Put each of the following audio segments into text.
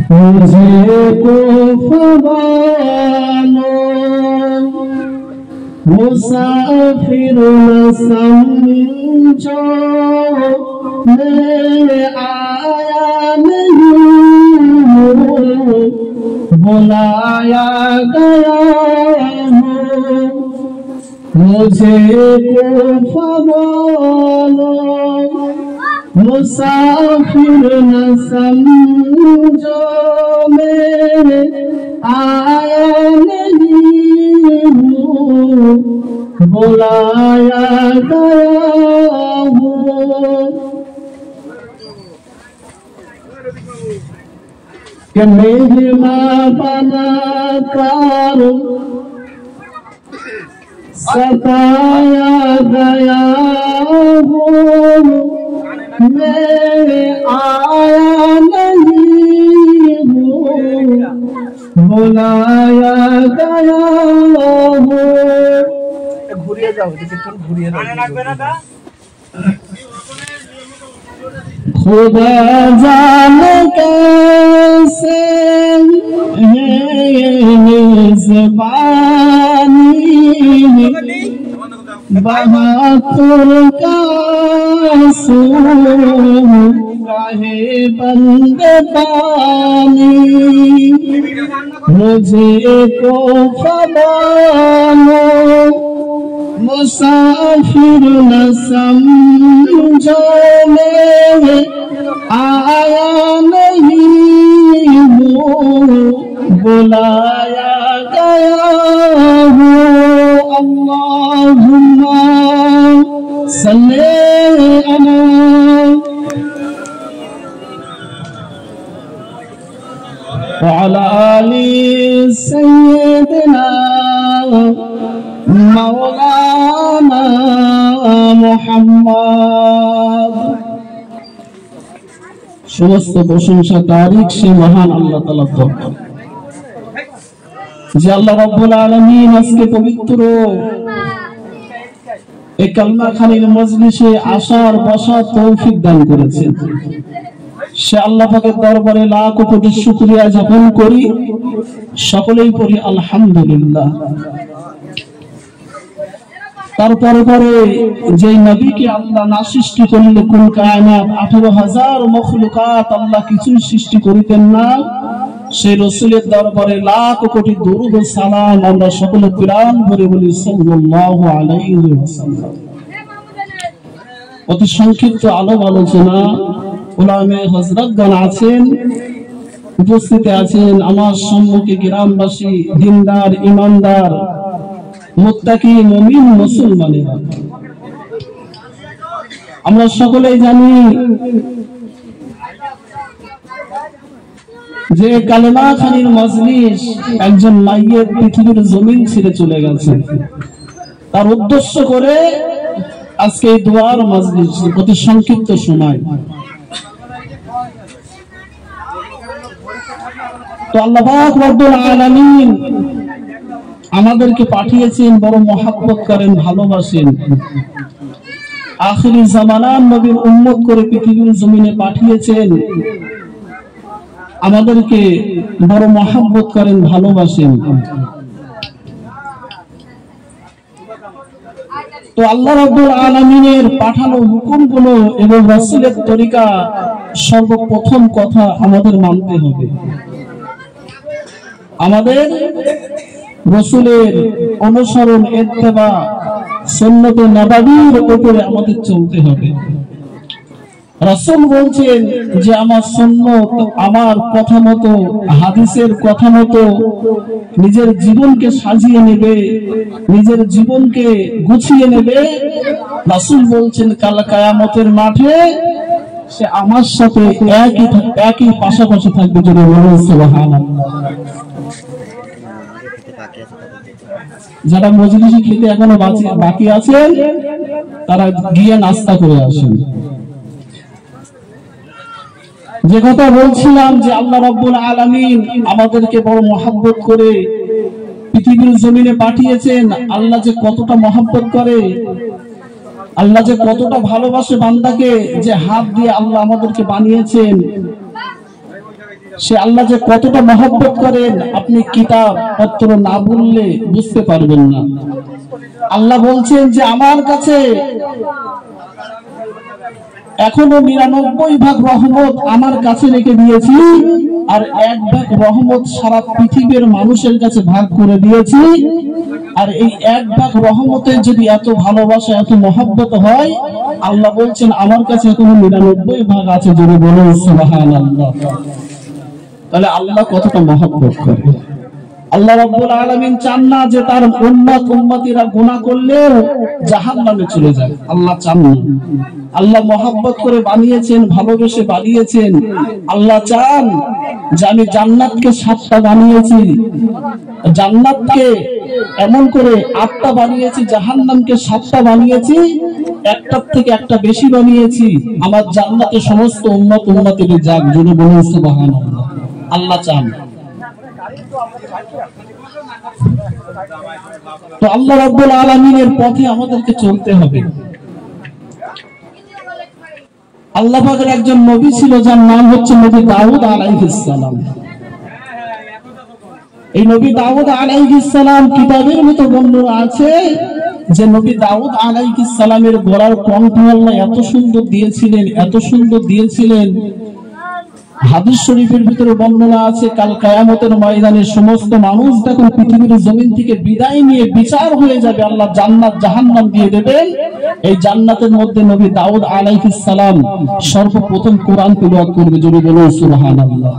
मुझको फवालो मुसाफिर न समझो, मैं आया नहीं बुलाया गया हूँ। मुझे को फवालो मुसाफिर न समझो, मैं आया नहीं हूँ बुलाया गया हूँ। कि मेहमान बनाकर सताया गया हूँ, मैं आया नहीं हूँ बुलाया गया हूँ। घुरिए जाओ, घुरिए जाओ। खुदा जाने कैसे है ज़बानी बहातुर का गाहे बंद पानी। मुझे को फवालो मुसाफिर न समझो, मैं आया नहीं हूँ बुलाया गया हूँ। अल्लाहुम्मा सल्ली अला व अला आलि सय्यिदिना मौलाना मुहम्मद। समस्त प्रशंसा तारीख से महान अल्लाह ताआला दरबार যে আল্লাহ রাব্বুল আলামিন আজকে পবিত্র এই কালমা খানির মজলিসে আসার বসার তৌফিক দান করেছেন। সে আল্লাহ পাকের দরবারে লাখ কোটি শুকরিয়া জ্ঞাপন করি, সকলেই পড়ি আলহামদুলিল্লাহ। তারপরে পরে যে নবীকে আল্লাহ না সৃষ্টি করলে কোন কায়নাত 18,000 মখলুকাত আল্লাহ কিছু সৃষ্টি করিতেন না, সেই রাসূলের দরবারে লাখ কোটি দরুদ ও সালাম আমরা সকলে প্রাণ ভরে বলি সাল্লাল্লাহু আলাইহি ওয়াসাল্লাম। অতি সংক্ষিপ্ত আলোচনা উলামায়ে হযরতগণ আছেন, উপস্থিত আছেন আমার সম্মুখে গ্রামবাসী, দিনদার, ইমানদার, মুত্তাকি, মুমিন, মুসলমানেরা। আমরা সকলেই জানি যে কালেমা খানির মজলিস একজন মাইয়ের পৃথিবীর জমিন ছেড়ে চলে গেছে, তার উদ্দেশ্য করে আজকে এই দোয়ার মজলিস অতি সংক্ষিপ্ত সময়। তো আল্লাহ পাক রব্বুল আলামিন আমাদেরকে পাঠিয়েছেন, বড় মহব্বত করেন, ভালোবাসেন। আখিরি জামানার নবীর উম্মত করে পৃথিবীর জমিনে পাঠিয়েছেন, আমাদেরকে বড় মহব্বত করেন, ভালোবাসেন। তো আল্লাহ রাব্বুল আলামিনের পাঠানো হুকুমগুলো এবং রাসূলের তরিকা সর্বপ্রথম কথা আমাদের মানতে হবে। আমাদের রাসূলের অনুসরণ, ইত্তেবা, সুন্নতে নববীর উপরে আমাদের চলতে হবে। রাসূল বলছেন যে আমার সুন্নত, আমার কথা মতো, হাদিসের কথা মতো নিজের জীবনকে সাজিয়ে নেবে, নিজের জীবনকে গুছিয়ে নেবে। রাসূল বলছেন কাল কিয়ামতের মাঠে সে আমার সাথে একই পাশাপাশি থাকবে। যদি বলেন সুবহানাল্লাহ। যারা মজলিসে খেতে এখনো বাকি আছেন তারা গিয়ে নাস্তা করে আসেন। যে কথা বলছিলাম যে আল্লাহ রাব্বুল আলামিন আমাদেরকে বড় মহব্বত করে পৃথিবীর জমিনে পাঠিয়েছেন। আল্লাহ যে কতটা মহব্বত করে, আল্লাহ যে কতটা ভালোবাসে বান্দাকে, যে হাত দিয়ে আল্লাহ আমাদেরকে বানিয়েছেন, সে আল্লাহ যে কতটা মহব্বত করেন আপনি কিতাব পত্র না বললে বুঝতে পারবেন না। আল্লাহ বলছেন যে আমার কাছে এখনো 99 ভাগ রহমত আমার কাছে রেখে দিয়েছি, আর 1 ভাগ রহমত সারা পৃথিবীর মানুষের কাছে ভাগ করে দিয়েছি। আর এই 1 ভাগ রহমতে যদি এত ভালোবাসা এত মহব্বত হয়, আল্লাহ বলছেন আমার কাছে এখনো 99 ভাগ আছে। যদি বলুন সুবহানাল্লাহ। তাহলে আল্লাহ কতটা মহব্বত করে। আল্লাহ রাব্বুল আলামিন চান না যে তার উম্মতিরা গুনাহ করলেও জাহান্নামে চলে যায়, আল্লাহ চান না। আল্লাহ মহব্বত করে বানিয়েছেন, ভালোবেসে বানিয়েছেন। আল্লাহ চান যে আমি জান্নাতকে 7টা বানিয়েছি, জান্নাতকে এমন করে 8টা বানিয়েছি, জাহান্নামকে 7টা বানিয়েছি, একটার থেকে একটা বেশি বানিয়েছি। আমার জান্নাতে সমস্ত উম্মতিরা যাক। যদি বলুন সুবহানাল্লাহ। আল্লাহ চান। তো আল্লাহ রাব্বুল আলামিনের পথে আমাদেরকে চলতে হবে। আল্লাহ পাকের একজন নবী ছিল যার নাম হচ্ছে নবী দাউদ আলাইহিস সালাম। এই নবী দাউদ আলাইহিস সালাম কিতাবের মতো বর্ণনা আছে যে নবী দাউদ আলাইহিস সালামের গলার কণ্ঠ আল্লাহ এত সুন্দর দিয়েছিলেন, এত সুন্দর দিয়েছিলেন। হাদিস শরীফের ভিতরে বর্ণনা আছে কাল কিয়ামতের ময়দানে সমস্ত মানুষ যখন পৃথিবীর জমিন থেকে বিদায় নিয়ে বিচার হয়ে যাবে, আল্লাহ জান্নাত জাহান্নাম দিয়ে দেবেন। এই জান্নাতের মধ্যে নবী দাউদ আলাইহিস সালাম সর্বপ্রথম কোরআন তিলাওয়াত করবে। যদি বলুন সুবহানাল্লাহ।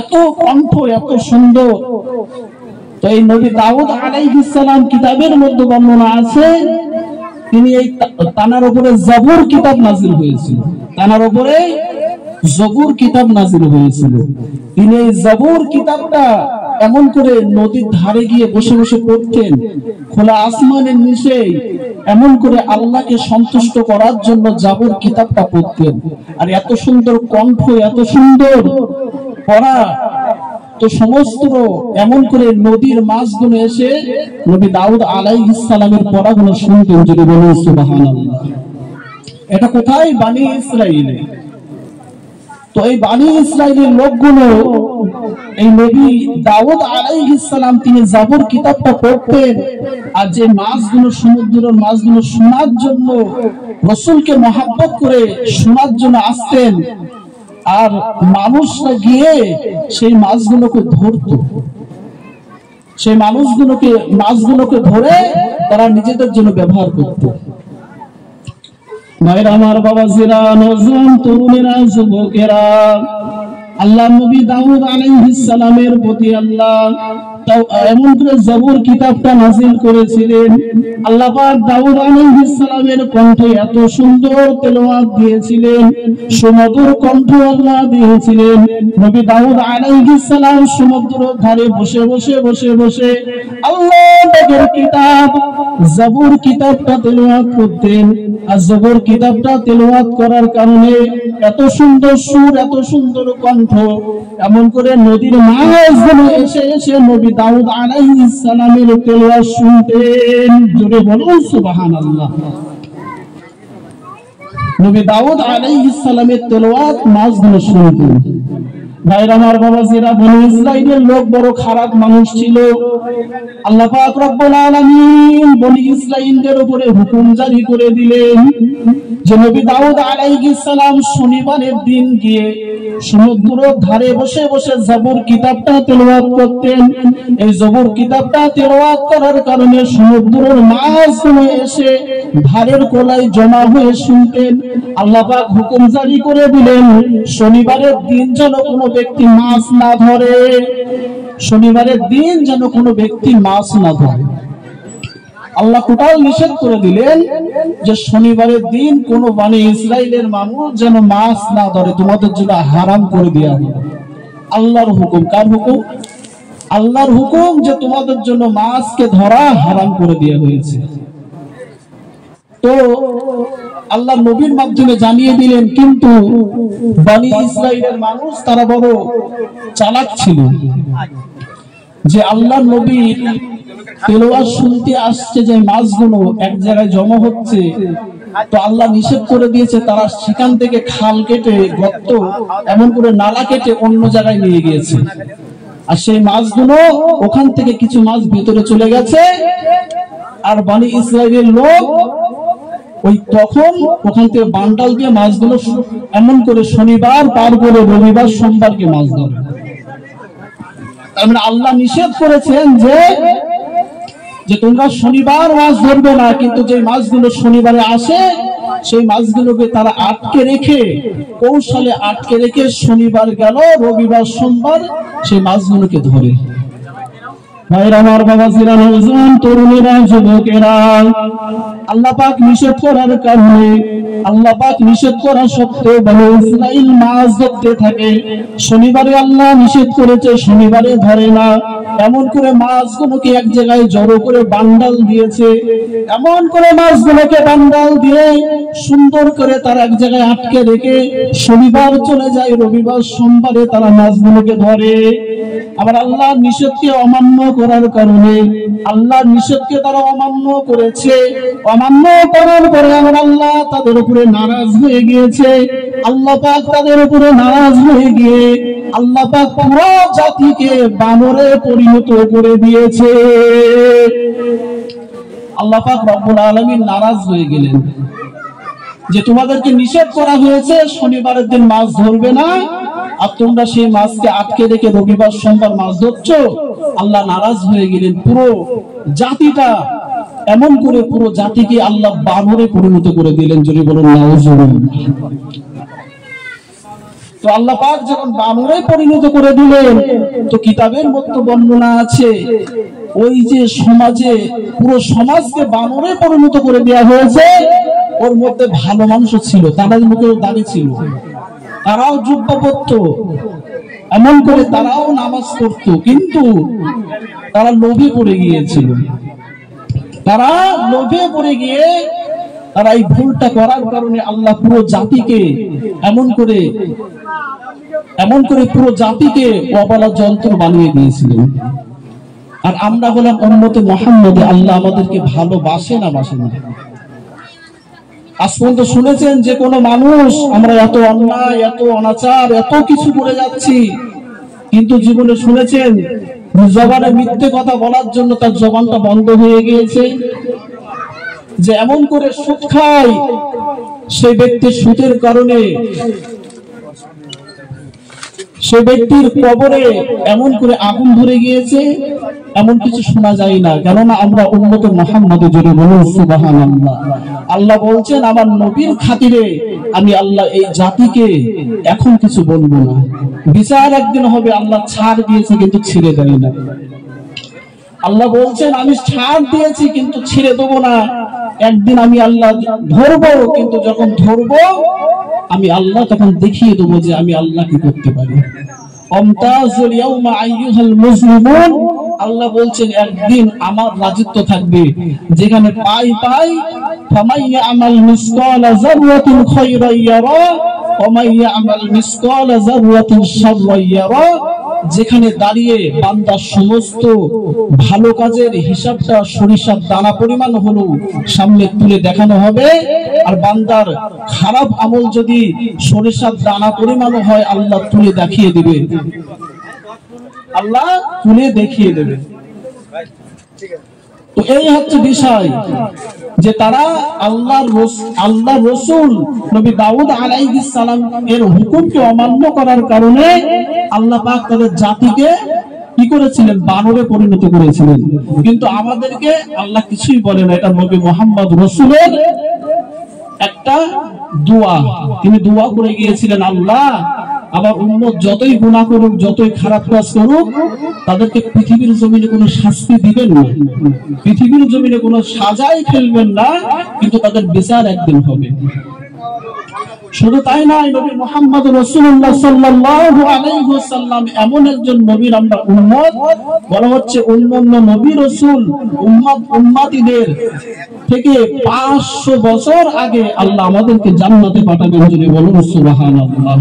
এত কণ্ঠ এত সুন্দর। তো এই নবী দাউদ আলাইহিস সালাম কিতাবের মধ্যে বর্ণনা আছে তিনি এই তানার উপরে জবুর কিতাব নাযিল হয়েছিল, তানার উপরে জবুর কিতাব নাযিল হয়েছিল। তিনি এই জবুর কিতাবটা এমন করে নদীর ধারে গিয়ে বসে বসে পড়তেন, খোলা আসমানের নিচে এমন করে আল্লাহকে সন্তুষ্ট করার জন্য জবুর কিতাবটা পড়তেন। আর এত সুন্দর কণ্ঠ, এত সুন্দর পড়া, তো সমস্ত এমন করে নদীর মাছগুলো এসে নবী দাউদ আলাইহিস সালামের পড়াগুলো শুনতেন। যদি বলুন সুবহানাল্লাহ। এটা কোথায়? বানি ইসরাইলে। তো এই বানি ইসরাইলের লোকগুলো এই নবী দাউদ আলাইহিস সালাম তিনি জবুর কিতাবটা পড়তেন, আর যে মাছগুলো সমুদ্রের মাছগুলো শোনার জন্য রাসূলকে মহব্বত করে শোনার জন্য আসতেন, আর মানুষরা গিয়ে সেই মাছগুলোকে ধরতো, সেই মাছগুলোকে ধরে তারা নিজেদের জন্য ব্যবহার করত। ভাইরা আমার, বাবাজিরা, নওজোয়ান তরুণেরা, যুবকেরা, আল্লাহ নবী দাউদ আলাইহিস সালামের প্রতি আল্লাহ এমন করে জবুর কিতাবটা নাযিল করেছিলেন। আল্লাহ পাক দাউদ আলাইহিস সালামের কণ্ঠে এত সুন্দর তেলাওয়াত দিয়েছিলেন, সুমধুর কণ্ঠ আল্লাহ দিয়েছিলেন। নবী দাউদ আলাইহিস সালাম সমুদ্রের ধারে বসে বসে বসে বসে আল্লাহ পাকের কিতাব জবুর কিতাবটা তেলাওয়াত করতেন। আর জবুর কিতাবটা তেলাওয়াত করার কারণে এত সুন্দর সুর, এত সুন্দর কণ্ঠ, এমন করে নদীর মাছগুলো এসে এসে নবী দাউদ আলাইহিস সালামের তেলাওয়াত শুনতেন। জোরে বলুন সুবহানাল্লাহ। নবী দাউদ আলাইহিস সালামের তেলাওয়াত মাছগুলো শুনতেন। ভাইরা আমার, বাবাজিরা, বনি ইসরাইলের লোক বড় খারাপ মানুষ ছিল। আল্লাহ পাক রব্বুল আলামিন বনি ইসরাইলদের উপরে হুকুম জারি করে দিলেন যে নবী দাউদ আলাইহিস সালাম শনিবারের দিন গিয়ে সমুদ্রের ধারে বসে বসে জবুর কিতাবটা তেলাওয়াত করতেন। এই জবুর কিতাবটা তেলাওয়াত করার কারণে সমুদ্রের মাছগুলো এসে ধারের কোলায় জমা হয়ে শুনতেন। আল্লাহ পাক হুকুম জারি করে দিলেন শনিবারের দিন যেন কোনো ব্যক্তি মাছ না ধরে, শনিবারের দিন যেন কোনো ব্যক্তি মাছ না ধরে। আল্লাহ টোটাল নিষেধ করে দিলেন যে শনিবারের দিন কোন বানি ইসরাইলের মানুষ যেন মাছ না ধরে, তোমাদের জন্য হারাম করে দেওয়া হলো। আল্লাহর হুকুম। কার হুকুম? আল্লাহর হুকুম যে তোমাদের জন্য মাছকে ধরা হারাম করে দেওয়া হয়েছে। তো আল্লাহ নবীর মাধ্যমে জানিয়ে দিলেন, কিন্তু বানি ইসরাইলের মানুষ তারা বড় চালাক ছিল যে আল্লাহ নবীর তেলাওয়াত শুনতে আসছে যে মাছগুলো এক জায়গায় জমা হচ্ছে, তো আল্লাহ নিষেধ করে দিয়েছে, তারা সেখান থেকে খাল কেটে গর্ত এমন করে নালা কেটে অন্য জায়গায় নিয়ে গিয়েছে। আর সেই মাছগুলো ওখান থেকে কিছু মাছ ভেতরে চলে গেছে, আর বনি ইসরাইলের লোক ওই তখন ওখান থেকে বান্ডাল দিয়ে মাছগুলো এমন করে শনিবার পার করে রবিবার সোমবারকে মাছ ধরে। মানে আল্লাহ নিষেধ করেছেন যে তোমরা শনিবার মাছ ধরবে না, কিন্তু যে মাছগুলো শনিবারে আসে সেই মাছগুলোকে তারা আটকে রেখে, কৌশলে আটকে রেখে শনিবার গেল, রবিবার সোমবার সেই মাছগুলোকে ধরে। ভাইরা আমার, বাবাজিরা, নওজোয়ান তরুণেরা, যুবকেরা, আল্লাহ পাক নিষেধ করার কারণে, আল্লাহ পাক নিষেধ করা সত্ত্বেও বনি ইসরাইল মাছ ধরতে থাকে। শনিবারে আল্লাহ নিষেধ করেছে, শনিবারে ধরে না। এমন করে মাছগুলোকে এক জায়গায় জড়ো করে বান্ডাল দিয়েছে, এমন করে মাছগুলোকে বান্ডাল দিয়ে সুন্দর করে তারা এক জায়গায় আটকে রেখে শনিবার চলে যায়, রবিবার সোমবারে তারা মাছগুলোকে ধরে। আবার আল্লাহ নিষেধকে অমান্য করার কারণে, আল্লাহ নিষেধকে তারা অমান্য করেছে, অমান্য করার পরে আমার আল্লাহ তাদের উপরে নারাজ হয়ে গিয়েছে। আল্লাহ পাক তাদের উপরে নারাজ হয়ে গিয়ে আল্লাহ পাক পুরো জাতিকে বানরে পরিণত করে দিয়েছে। আল্লাহ পাক রব্বুল আলামিন নারাজ হয়ে গেলেন যে তোমাদেরকে নিষেধ করা হয়েছে শনিবারের দিন মাছ ধরবে না, আর তোমরা সেই মাছকে আটকে রেখে রবিবার সোমবার মাছ ধরছো। আল্লাহ নারাজ হয়ে গেলেন, পুরো জাতিটা এমন করে পুরো জাতিকে আল্লাহ বানরে পরিণত করে দিলেন। যদি বলুন নাউজুবিল্লাহ। তো আল্লাহ পাক যখন বানরে পরিণত করে দিলেন, তো কিতাবের মধ্যে বর্ণনা আছে ওই যে সমাজে পুরো সমাজকে বানরে পরিণত করে দেওয়া হয়েছে, ওর মধ্যে ভালো মানুষ ছিল, তাদের মুখেও দাড়ি ছিল, তারাও জুব্বা পরত, এমন করে তারাও নামাজ পড়তো, কিন্তু তারা লোভে পড়ে গিয়েছিল। তারা লোভে পড়ে গিয়ে তারা এই ভুলটা করার কারণে আল্লাহ পুরো জাতিকে এমন করে পুরো জাতিকে অবলা যন্ত্র বানিয়ে দিয়েছিলেন। আর আমরা হলাম উম্মতে মুহাম্মদে, আল্লাহ আমাদেরকে ভালোবাসে না বাসে না। আজ পর্যন্ত শুনেছেন যে কোনো মানুষ আমরা এত অন্যায়, এত অনাচার, এত কিছু করে যাচ্ছি, কিন্তু জীবনে শুনেছেন জবানে মিথ্যে কথা বলার জন্য তার জবানটা বন্ধ হয়ে গিয়েছে? যে এমন করে সুদ খায়, সেই ব্যক্তি সুদের কারণে সে ব্যক্তির কবরে এমন করে আগুন ধরে গিয়েছে, এমন কিছু শোনা যায় না। কেননা আমরা উম্মতে মুহাম্মদে, জোরে বলুন সুবহানাল্লাহ। আল্লাহ বলছেন আমার নবীর খাতিরে আমি আল্লাহ এই জাতিকে এখন কিছু বলবো না, বিচার একদিন হবে। আল্লাহ ছাড় দিয়েছে কিন্তু ছেড়ে দেয় না। আল্লাহ বলছেন আমি ছাড় দিয়েছি কিন্তু ছেড়ে দেবো না, একদিন আমি আল্লাহ ধরবো, কিন্তু যখন ধরবো আমি আল্লাহ তখন দেখিয়ে দেবো যে আমি আল্লাহ কি করতে পারি। আমতাজুল ইয়াউমা আইয়ুহাল মুসলিমুন, আল্লাহ বলছেন একদিন আমার রাজত্ব থাকবে, যেখানে পাই ফামাইয়া আমাল মিসকালা যাররাতিন খায়রান ইয়ারা ওয়া মাইয়া আমাল মিসকালা যাররাতিন শাররান ইয়ারা। যেখানে দাঁড়িয়ে বান্দার সমস্ত ভালো কাজের হিসাবটা সরিষার দানা পরিমাণ হলো সামনে তুলে দেখানো হবে, আর বান্দার খারাপ আমল যদি সরিষার দানা পরিমাণ হয় আল্লাহ তুলে দেখিয়ে দেবে, আল্লাহ তুলে দেখিয়ে দেবে। তো এই হচ্ছে বিষয় যে তারা আল্লাহ রসুল নবী দাউদ আলাইহিস সালাম এর হুকুমকে অমান্য করার কারণে আল্লাহ পাক তাদের জাতিকে কি করেছিলেন? বানরে পরিণত করেছিলেন। কিন্তু আমাদেরকে আল্লাহ কিছুই বলে না। এটা নবী মুহাম্মদ রসুলের একটা দোয়া, তিনি দোয়া করে গিয়েছিলেন, আল্লাহ আমার উম্মত যতই গুনাহ করুক, যতই খারাপ কাজ করুক, তাদেরকে পৃথিবীর জমিনে কোনো শাস্তি দিবেন না, পৃথিবীর জমিনে কোনো সাজাই ফেলবেন না, কিন্তু তাদের বিচার একদিন হবে। শুধু তাই নয়, নবী মুহাম্মদ রাসূলুল্লাহ সাল্লাল্লাহু আলাইহি ওয়াসাল্লাম এমন একজন নবীর আমরা উম্মত, বলা হচ্ছে অন্যান্য নবী রাসূল উম্মতিদের থেকে 500 বছর আগে আল্লাহ আমাদেরকে জান্নাতে পাঠাবেন। যদি বলুন সুবহানাল্লাহ।